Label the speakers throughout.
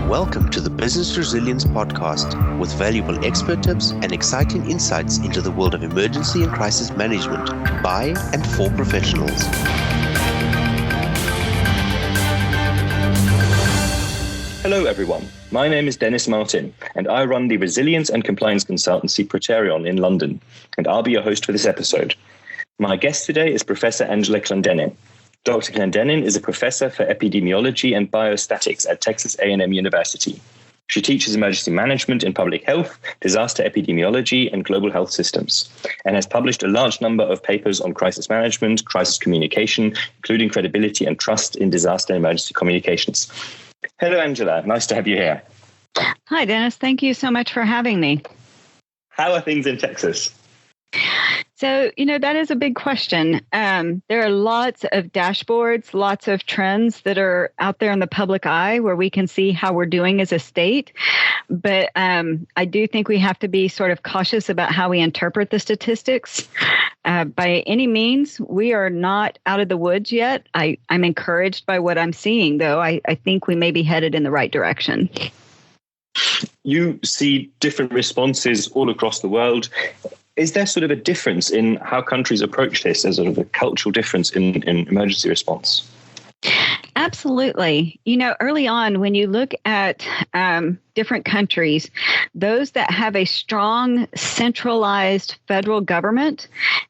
Speaker 1: Welcome to the Business Resilience Podcast with valuable expert tips and exciting insights into the world of emergency and crisis management by and for professionals.
Speaker 2: Hello everyone, my name is Dennis Martin and I run the Resilience and Compliance Consultancy Proterion in London, and I'll be your host for this episode. My guest today is Professor Angela Clendenin. Dr. Clendenin is a professor for epidemiology and biostatics at Texas A&M University. She teaches emergency management in public health, disaster epidemiology, and global health systems, and has published a large number of papers on crisis management, crisis communication, including credibility and trust in disaster and emergency communications. Hello, Angela. Nice to have you here.
Speaker 3: Hi, Dennis. Thank you so much for having me.
Speaker 2: How are things in Texas?
Speaker 3: So, that is a big question. There are lots of dashboards, lots of trends that are out there in the public eye where we can see how we're doing as a state. But I do think we have to be sort of cautious about how we interpret the statistics. By any means, we are not out of the woods yet. I'm encouraged by what I'm seeing, though. I think we may be headed in the right direction.
Speaker 2: You see different responses all across the world. Is there sort of a difference in how countries approach this, as sort of a cultural difference in emergency response?
Speaker 3: Absolutely. Early on, when you look at different countries, those that have a strong centralized federal government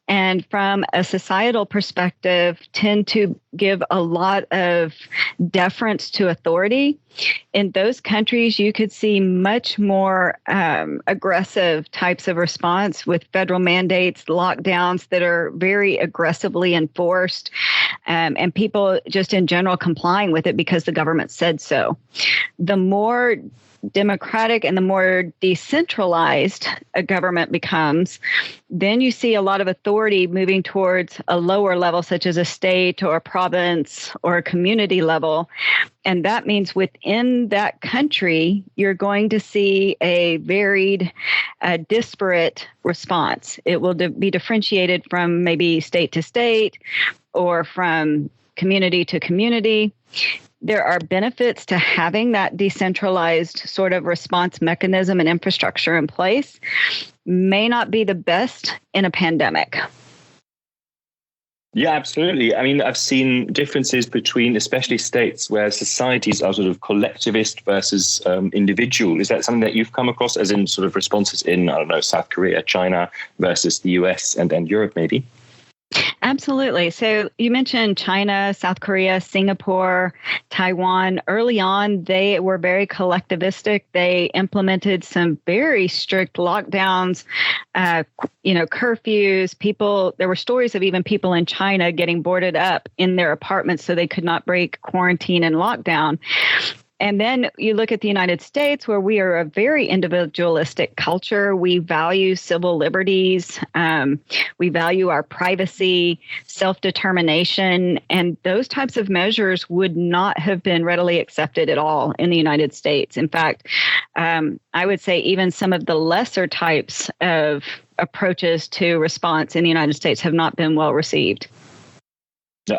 Speaker 3: and from a societal perspective tend to give a lot of deference to authority. In those countries, you could see much more aggressive types of response with federal mandates, lockdowns that are very aggressively enforced, and people just in general complying with it because the government said so. The more democratic and the more decentralized a government becomes, then you see a lot of authority moving towards a lower level, such as a state or a province or a community level. And that means within that country, you're going to see a varied, disparate response. It will be differentiated from maybe state to state or from community to community. There are benefits to having that decentralized sort of response mechanism and infrastructure in place. May not be the best in a pandemic.
Speaker 2: Yeah, absolutely. I mean, I've seen differences between especially states where societies are sort of collectivist versus individual. Is that something that you've come across as in sort of responses in, South Korea, China versus the US and Europe maybe?
Speaker 3: Absolutely. So you mentioned China, South Korea, Singapore, Taiwan. Early on, they were very collectivistic. They implemented some very strict lockdowns, curfews. There were stories of even people in China getting boarded up in their apartments so they could not break quarantine and lockdown. And then you look at the United States, where we are a very individualistic culture. We value civil liberties. We value our privacy, self-determination, and those types of measures would not have been readily accepted at all in the United States. In fact, I would say even some of the lesser types of approaches to response in the United States have not been well received.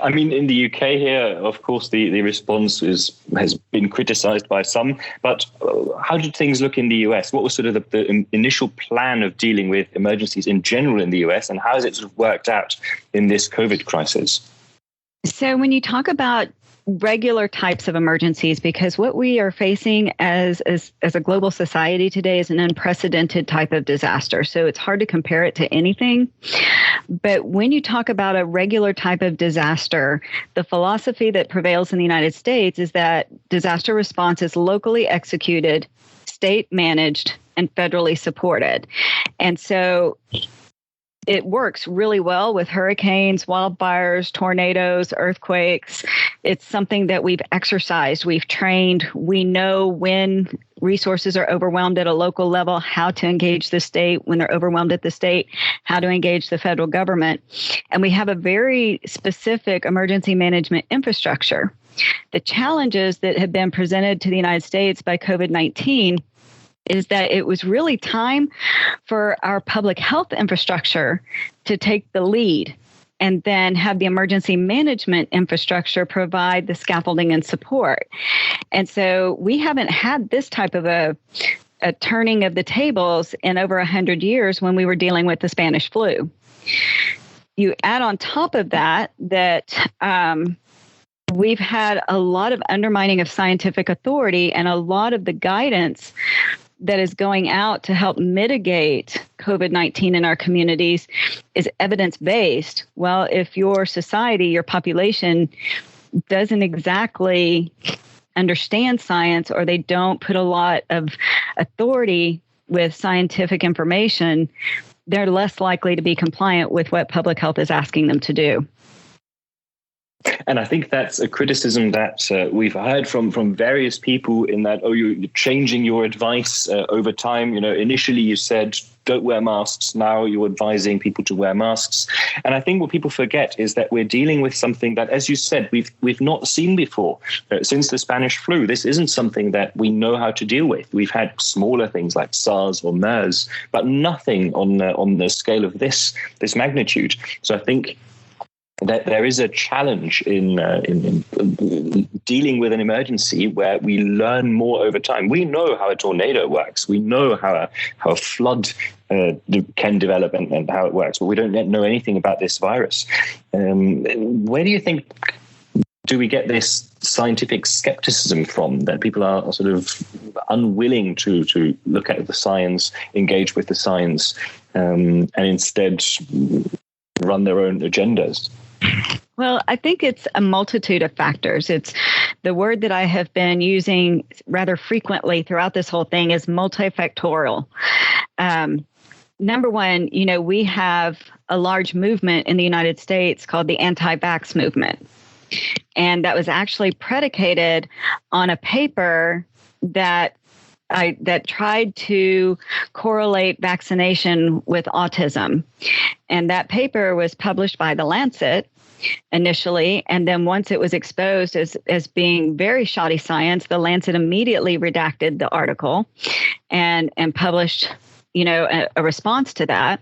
Speaker 2: I mean, in the UK here, of course, the response has been criticized by some. But how did things look in the US? What was sort of the initial plan of dealing with emergencies in general in the US? And how has it sort of worked out in this COVID crisis?
Speaker 3: So when you talk about regular types of emergencies, because what we are facing as a global society today is an unprecedented type of disaster. So it's hard to compare it to anything. But when you talk about a regular type of disaster, the philosophy that prevails in the United States is that disaster response is locally executed, state managed, and federally supported. And so it works really well with hurricanes, wildfires, tornadoes, earthquakes. It's something that we've exercised, we've trained. We know when resources are overwhelmed at a local level, how to engage the state. When they're overwhelmed at the state, how to engage the federal government. And we have a very specific emergency management infrastructure. The challenges that have been presented to the United States by COVID-19 is that it was really time for our public health infrastructure to take the lead and then have the emergency management infrastructure provide the scaffolding and support. And so we haven't had this type of a turning of the tables in over 100 years when we were dealing with the Spanish flu. You add on top of that we've had a lot of undermining of scientific authority, and a lot of the guidance that is going out to help mitigate COVID-19 in our communities is evidence-based. Well, if your society, your population doesn't exactly understand science, or they don't put a lot of authority with scientific information, they're less likely to be compliant with what public health is asking them to do.
Speaker 2: And I think that's a criticism that we've heard from various people, in that, you're changing your advice over time. Initially you said don't wear masks. Now you're advising people to wear masks. And I think what people forget is that we're dealing with something that, as you said, we've not seen before. Since the Spanish flu, this isn't something that we know how to deal with. We've had smaller things like SARS or MERS, but nothing on the scale of this magnitude. So I think that there is a challenge in dealing with an emergency where we learn more over time. We know how a tornado works. We know how a flood can develop and how it works, but we don't yet know anything about this virus. Where do you think do we get this scientific skepticism from, that people are sort of unwilling to look at the science, engage with the science, and instead run their own agendas?
Speaker 3: Well, I think it's a multitude of factors. It's the word that I have been using rather frequently throughout this whole thing is multifactorial. Number one, we have a large movement in the United States called the anti-vax movement. And that was actually predicated on a paper that tried to correlate vaccination with autism. And that paper was published by The Lancet initially. And then once it was exposed as being very shoddy science, The Lancet immediately redacted the article and published, a response to that.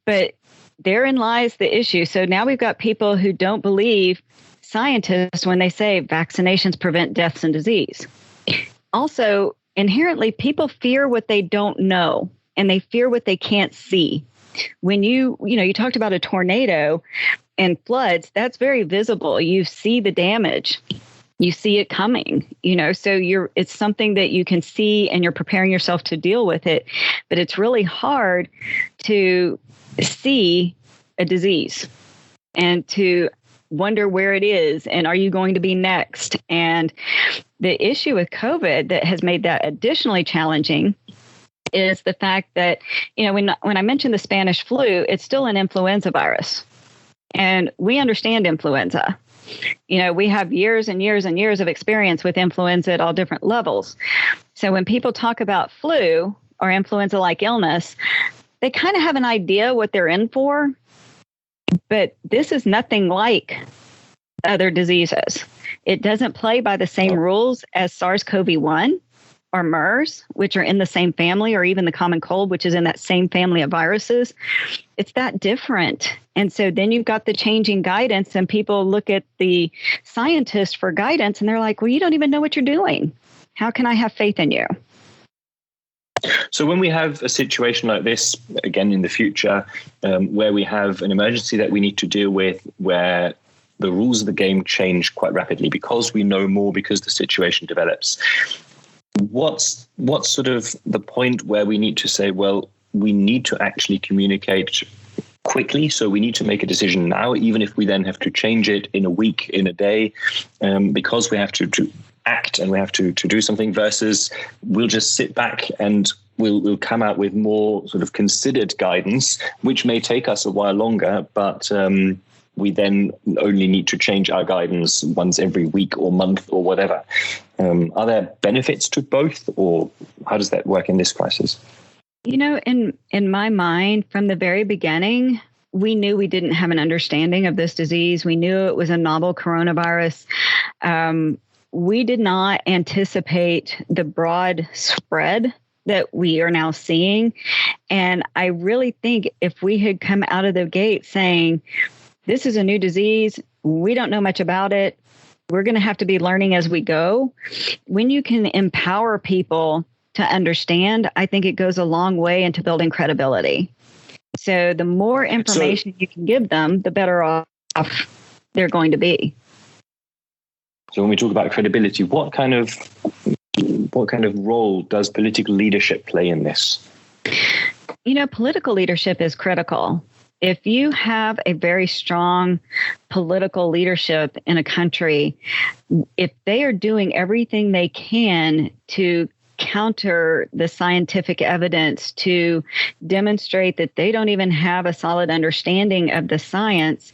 Speaker 3: But therein lies the issue. So now we've got people who don't believe scientists when they say vaccinations prevent deaths and disease. Also, inherently, people fear what they don't know, and they fear what they can't see. When you talked about a tornado and floods, that's very visible. You see the damage. You see it coming, so it's something that you can see and you're preparing yourself to deal with it. But it's really hard to see a disease and to wonder where it is and are you going to be next? And the issue with COVID that has made that additionally challenging is the fact that, when I mentioned the Spanish flu, it's still an influenza virus. And we understand influenza. We have years and years and years of experience with influenza at all different levels. So when people talk about flu or influenza-like illness, they kind of have an idea what they're in for. But this is nothing like other diseases. It doesn't play by the same rules as SARS-CoV-1 or MERS, which are in the same family, or even the common cold, which is in that same family of viruses. It's that different. And so then you've got the changing guidance, and people look at the scientists for guidance and they're like, well, you don't even know what you're doing. How can I have faith in you?
Speaker 2: So when we have a situation like this, again, in the future, where we have an emergency that we need to deal with, where the rules of the game change quite rapidly because we know more, because the situation develops, what's sort of the point where we need to say, well, we need to actually communicate quickly, so we need to make a decision now, even if we then have to change it in a week, in a day, because we have to act and we have to do something, versus we'll just sit back and we'll come out with more sort of considered guidance, which may take us a while longer, but we then only need to change our guidance once every week or month or whatever. Are there benefits to both, or how does that work in this crisis?
Speaker 3: In my mind, from the very beginning, we knew we didn't have an understanding of this disease. We knew it was a novel coronavirus. We did not anticipate the broad spread that we are now seeing. And I really think if we had come out of the gate saying, this is a new disease. We don't know much about it. We're going to have to be learning as we go. When you can empower people to understand, I think it goes a long way into building credibility. So the more information you can give them, the better off they're going to be.
Speaker 2: So when we talk about credibility, what kind of role does political leadership play in this?
Speaker 3: Political leadership is critical. If you have a very strong political leadership in a country, if they are doing everything they can to counter the scientific evidence, to demonstrate that they don't even have a solid understanding of the science,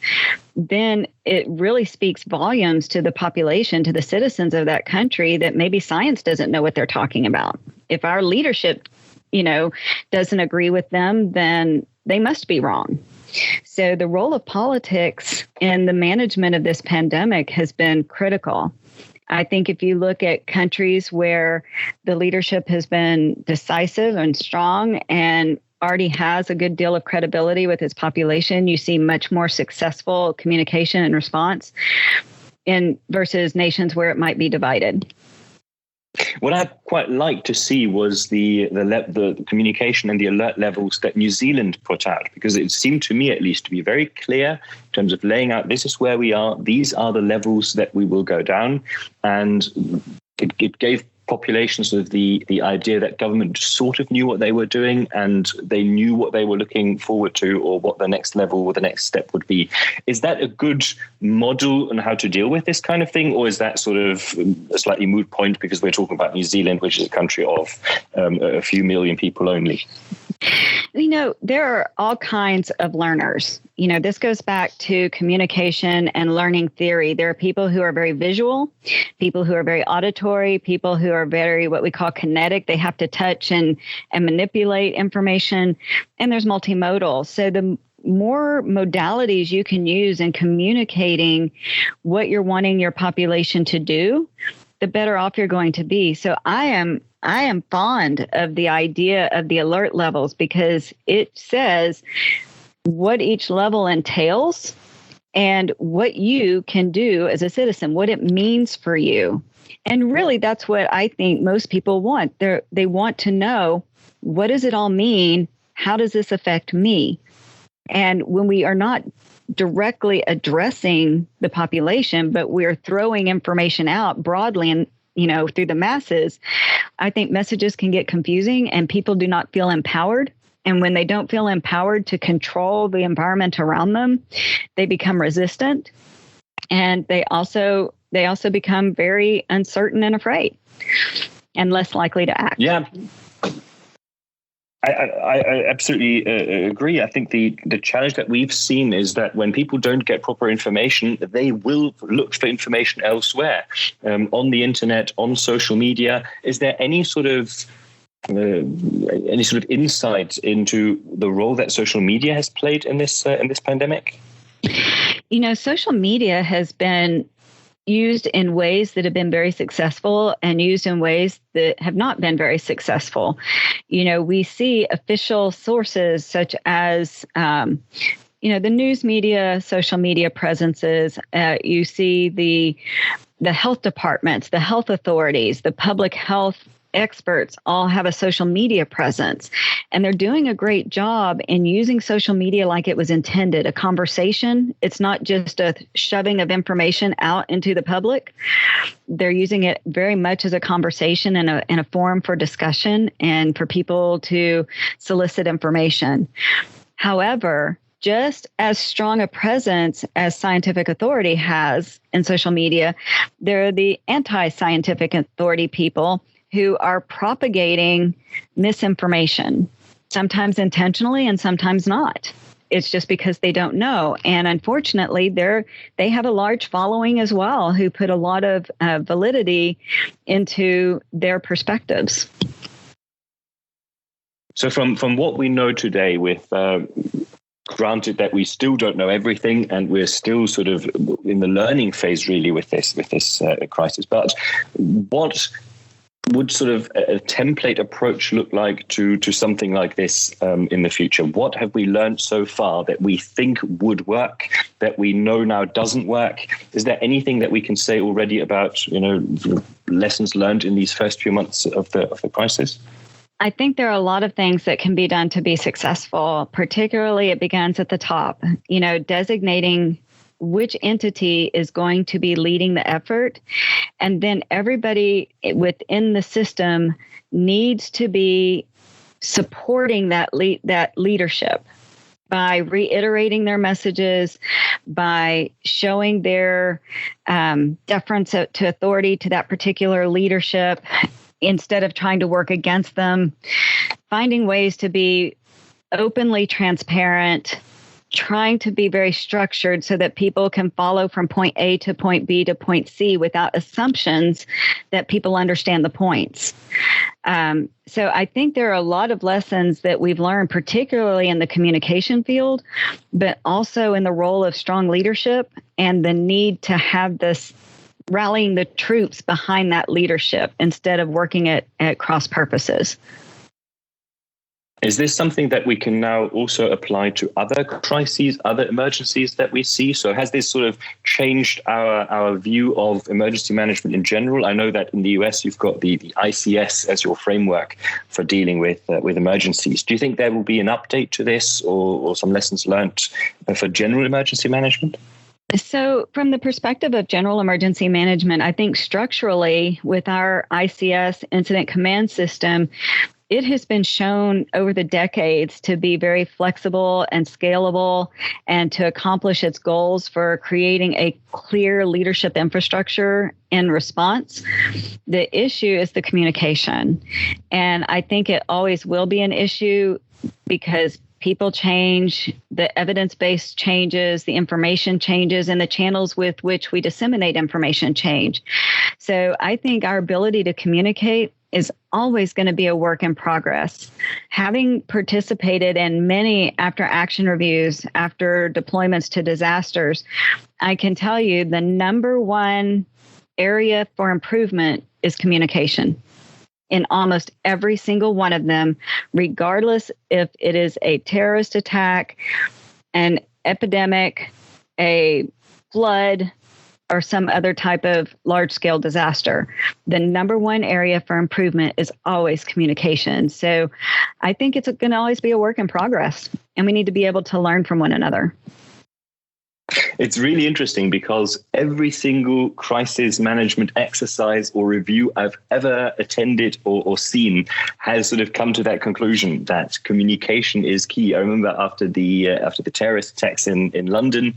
Speaker 3: then it really speaks volumes to the population, to the citizens of that country, that maybe science doesn't know what they're talking about. If our leadership, doesn't agree with them, then they must be wrong. So the role of politics in the management of this pandemic has been critical. I think if you look at countries where the leadership has been decisive and strong and already has a good deal of credibility with its population, you see much more successful communication and response versus nations where it might be divided.
Speaker 2: What I'd quite like to see was the communication and the alert levels that New Zealand put out, because it seemed to me at least to be very clear in terms of laying out, this is where we are, these are the levels that we will go down. And it gave populations of the idea that government sort of knew what they were doing and they knew what they were looking forward to, or what the next level or the next step would be. Is that a good model on how to deal with this kind of thing? Or is that sort of a slightly moot point because we're talking about New Zealand, which is a country of a few million people only?
Speaker 3: There are all kinds of learners. This goes back to communication and learning theory. There are people who are very visual, people who are very auditory, people who are very what we call kinetic. They have to touch and manipulate information. And there's multimodal. So the more modalities you can use in communicating what you're wanting your population to do, the better off you're going to be. So I am fond of the idea of the alert levels, because it says what each level entails and what you can do as a citizen, what it means for you. And really, that's what I think most people want. They want to know, what does it all mean? How does this affect me? And when we are not directly addressing the population, but we're throwing information out broadly and through the masses, I think messages can get confusing and people do not feel empowered. And when they don't feel empowered to control the environment around them, they become resistant, and they also become very uncertain and afraid and less likely to act.
Speaker 2: Yeah. I absolutely agree. I think the challenge that we've seen is that when people don't get proper information, they will look for information elsewhere, on the internet, on social media. Is there any sort of insight into the role that social media has played in this pandemic?
Speaker 3: Social media has been used in ways that have been very successful and used in ways that have not been very successful. We see official sources such as, the news media, social media presences. You see the health departments, the health authorities, the public health experts all have a social media presence, and they're doing a great job in using social media like it was intended, a conversation. It's not just a shoving of information out into the public. They're using it very much as a conversation and a forum for discussion and for people to solicit information. However, just as strong a presence as scientific authority has in social media, there are the anti-scientific authority people who are propagating misinformation, sometimes intentionally and sometimes not. It's just because they don't know. And unfortunately, they have a large following as well who put a lot of validity into their perspectives.
Speaker 2: So from what we know today, with granted that we still don't know everything and we're still sort of would sort of a template approach look like to something like this in the future? What have we learned so far that we think would work, that we know now doesn't work? Is there anything that we can say already about, lessons learned in these first few months of the crisis?
Speaker 3: I think there are a lot of things that can be done to be successful. Particularly, it begins at the top, designating which entity is going to be leading the effort. And then everybody within the system needs to be supporting that leadership by reiterating their messages, by showing their deference to authority to that particular leadership, instead of trying to work against them, finding ways to be openly transparent, trying to be very structured so that people can follow from point A to point B to point C without assumptions that people understand the points. So I think there are a lot of lessons that we've learned, particularly in the communication field, but also in the role of strong leadership and the need to have this rallying the troops behind that leadership instead of working at cross purposes.
Speaker 2: Is this something that we can now also apply to other crises, other emergencies that we see? So has this sort of changed our view of emergency management in general? I know that in the US, you've got the ICS as your framework for dealing with emergencies. Do you think there will be an update to this or some lessons learned for general emergency management?
Speaker 3: So from the perspective of general emergency management, I think structurally with our ICS incident command system, it has been shown over the decades to be very flexible and scalable and to accomplish its goals for creating a clear leadership infrastructure in response. The issue is the communication. And I think it always will be an issue because people change, the evidence base changes, the information changes, and the channels with which we disseminate information change. So I think our ability to communicate is always going to be a work in progress. Having participated in many after action reviews, after deployments to disasters, I can tell you the number one area for improvement is communication. In almost every single one of them, regardless if it is a terrorist attack, an epidemic, a flood, or some other type of large-scale disaster, the number one area for improvement is always communication. So I think it's going to always be a work in progress, and we need to be able to learn from one another.
Speaker 2: It's really interesting because every single crisis management exercise or review I've ever attended or seen has sort of come to that conclusion that communication is key. I remember after the terrorist attacks in London,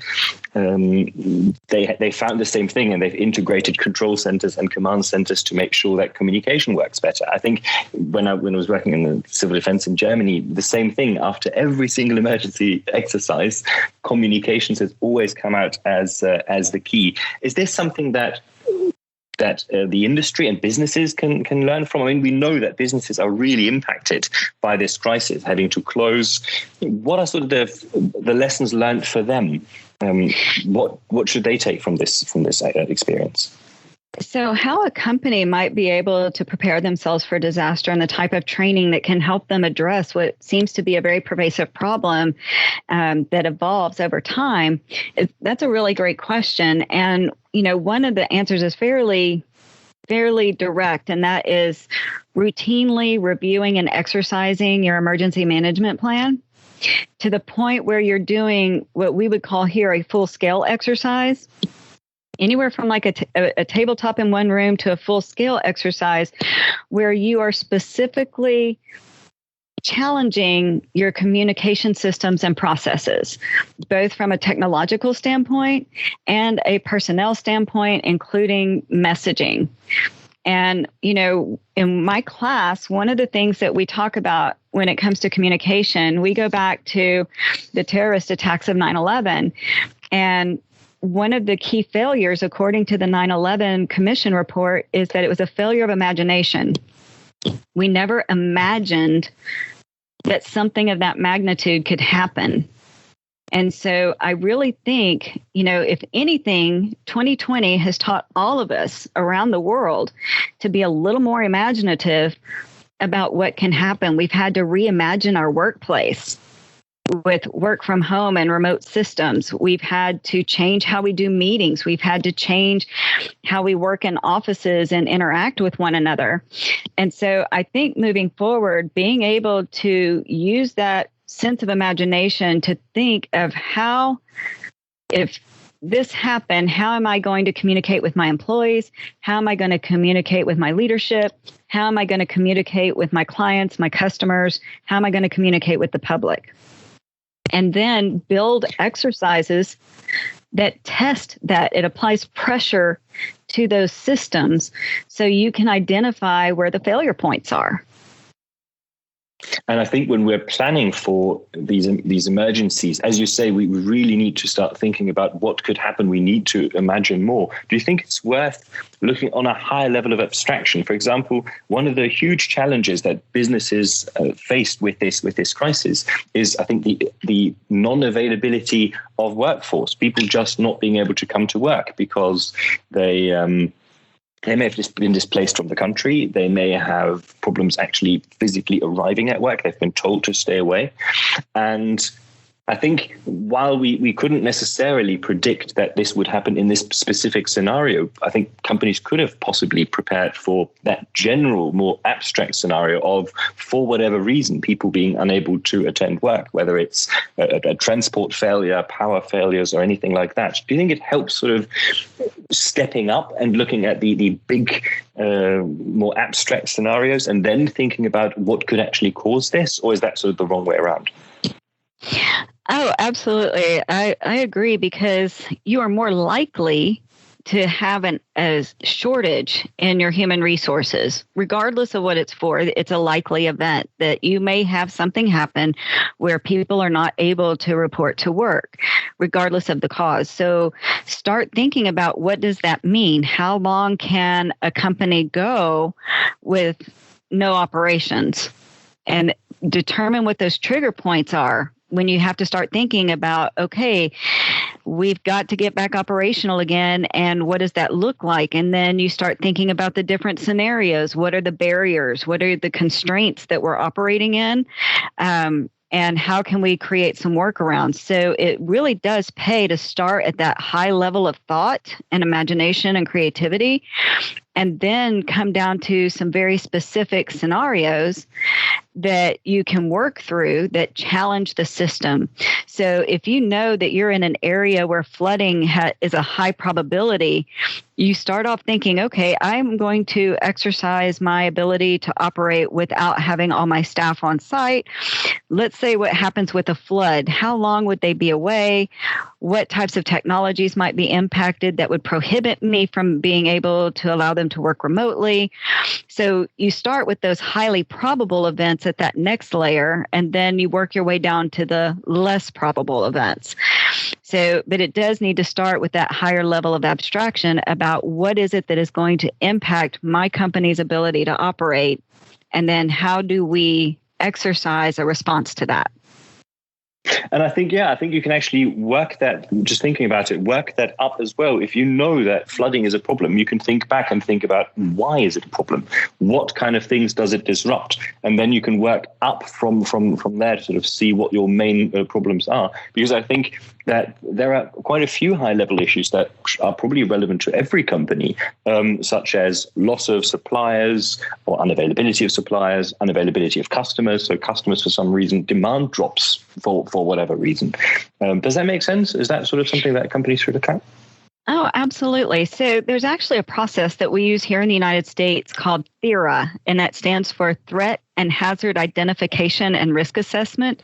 Speaker 2: they found the same thing, and they've integrated control centers and command centers to make sure that communication works better. I think when I was working in the civil defense in Germany, the same thing. After every single emergency exercise, communications has always come out as the key. Is this something that the industry and businesses can learn from? I mean, we know that businesses are really impacted by this crisis, having to close. What are sort of the lessons learned for them? What should they take from this experience?
Speaker 3: So how a company might be able to prepare themselves for disaster and the type of training that can help them address what seems to be a very pervasive problem that evolves over time, that's a really great question. And, one of the answers is fairly direct, and that is routinely reviewing and exercising your emergency management plan to the point where you're doing what we would call here a full-scale exercise. Anywhere from like a tabletop in one room to a full-scale exercise where you are specifically challenging your communication systems and processes, both from a technological standpoint and a personnel standpoint, including messaging. And, in my class, one of the things that we talk about when it comes to communication, we go back to the terrorist attacks of 9/11. And one of the key failures, according to the 9/11 Commission report, is that it was a failure of imagination. We never imagined that something of that magnitude could happen. And so I really think, if anything, 2020 has taught all of us around the world to be a little more imaginative about what can happen. We've had to reimagine our workplace with work from home and remote systems. We've had to change how we do meetings. We've had to change how we work in offices and interact with one another. And so I think moving forward, being able to use that sense of imagination to think of how, if this happened, how am I going to communicate with my employees? How am I going to communicate with my leadership? How am I going to communicate with my clients, my customers? How am I going to communicate with the public? And then build exercises that test that. It applies pressure to those systems so you can identify where the failure points are.
Speaker 2: And I think when we're planning for these emergencies, as you say, we really need to start thinking about what could happen. We need to imagine more. Do you think it's worth looking on a higher level of abstraction? For example, one of the huge challenges that businesses faced with this crisis is, I think, the non-availability of workforce. People just not being able to come to work because they may have just been displaced from the country. They may have problems actually physically arriving at work. They've been told to stay away. And I think while we couldn't necessarily predict that this would happen in this specific scenario, I think companies could have possibly prepared for that general, more abstract scenario of, for whatever reason, people being unable to attend work, whether it's a transport failure, power failures, or anything like that. Do you think it helps sort of stepping up and looking at the big, more abstract scenarios and then thinking about what could actually cause this? Or is that sort of the wrong way around?
Speaker 3: Oh, absolutely. I agree, because you are more likely to have a shortage in your human resources, regardless of what it's for. It's a likely event that you may have something happen where people are not able to report to work, regardless of the cause. So start thinking about, what does that mean? How long can a company go with no operations? And determine what those trigger points are when you have to start thinking about, okay, we've got to get back operational again, and what does that look like? And then you start thinking about the different scenarios. What are the barriers? What are the constraints that we're operating in? And how can we create some workarounds? So it really does pay to start at that high level of thought and imagination and creativity, and then come down to some very specific scenarios that you can work through that challenge the system. So if you know that you're in an area where flooding is a high probability, you start off thinking, okay, I'm going to exercise my ability to operate without having all my staff on site. Let's say what happens with a flood. How long would they be away? What types of technologies might be impacted that would prohibit me from being able to allow them to work remotely? So you start with those highly probable events at that next layer, and then you work your way down to the less probable events. So, but it does need to start with that higher level of abstraction about what is it that is going to impact my company's ability to operate, and then how do we exercise a response to that?
Speaker 2: And I think you can actually work that, just thinking about it, work that up as well. If you know that flooding is a problem, you can think back and think about, why is it a problem? What kind of things does it disrupt? And then you can work up from there to sort of see what your main problems are. Because I think that there are quite a few high-level issues that are probably relevant to every company, such as loss of suppliers or unavailability of suppliers, unavailability of customers. So customers, for some reason, demand drops for whatever reason. Does that make sense? Is that sort of something that companies should look at?
Speaker 3: Oh, absolutely. So there's actually a process that we use here in the United States called Thera, and that stands for Threat and Hazard Identification and Risk Assessment.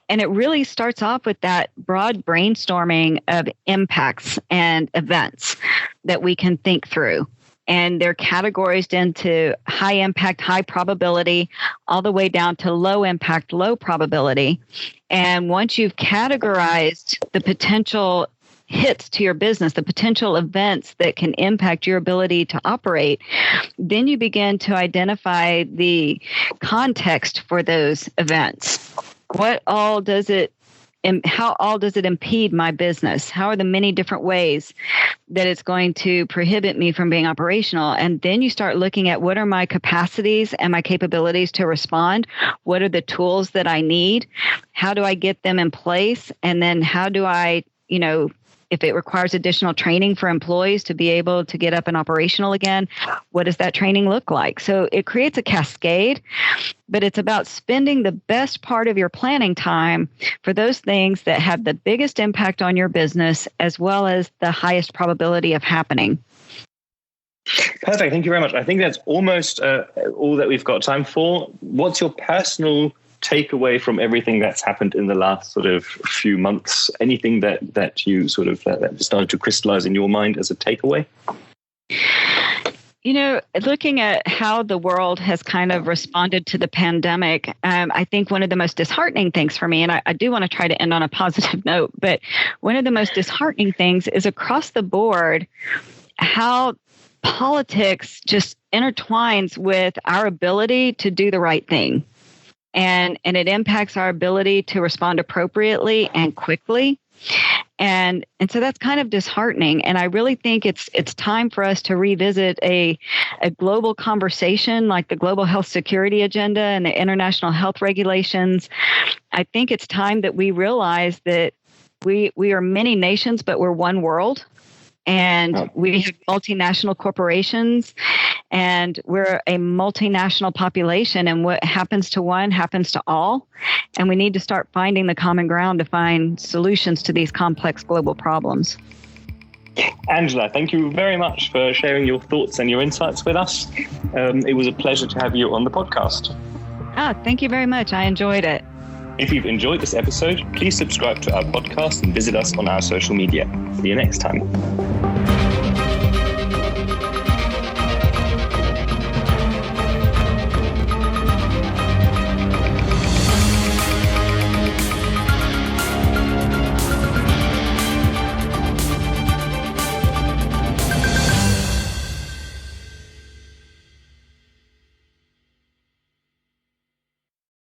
Speaker 3: And it really starts off with that broad brainstorming of impacts and events that we can think through. And they're categorized into high impact, high probability, all the way down to low impact, low probability. And once you've categorized the potential hits to your business, the potential events that can impact your ability to operate, then you begin to identify the context for those events. What all does it how all does it impede my business? How are the many different ways that it's going to prohibit me from being operational? And then you start looking at what are my capacities and my capabilities to respond? What are the tools that I need? How do I get them in place? And then how do I, if it requires additional training for employees to be able to get up and operational again, what does that training look like? So it creates a cascade, but it's about spending the best part of your planning time for those things that have the biggest impact on your business as well as the highest probability of happening.
Speaker 2: Perfect. Thank you very much. I think that's almost all that we've got time for. What's your personal takeaway from everything that's happened in the last sort of few months? Anything that you sort of that started to crystallize in your mind as a takeaway?
Speaker 3: Looking at how the world has kind of responded to the pandemic, I think one of the most disheartening things for me, and I do want to try to end on a positive note, but one of the most disheartening things is across the board how politics just intertwines with our ability to do the right thing. And it impacts our ability to respond appropriately and quickly. And so that's kind of disheartening. And I really think it's time for us to revisit a global conversation like the Global Health Security Agenda and the international health regulations. I think it's time that we realize that we are many nations, but we're one world. And we have multinational corporations, and we're a multinational population, and what happens to one happens to all. And we need to start finding the common ground to find solutions to these complex global problems.
Speaker 2: Angela, thank you very much for sharing your thoughts and your insights with us. It was a pleasure to have you on the podcast.
Speaker 3: Thank you very much. I enjoyed it.
Speaker 2: If you've enjoyed this episode, please subscribe to our podcast and visit us on our social media. See you next time.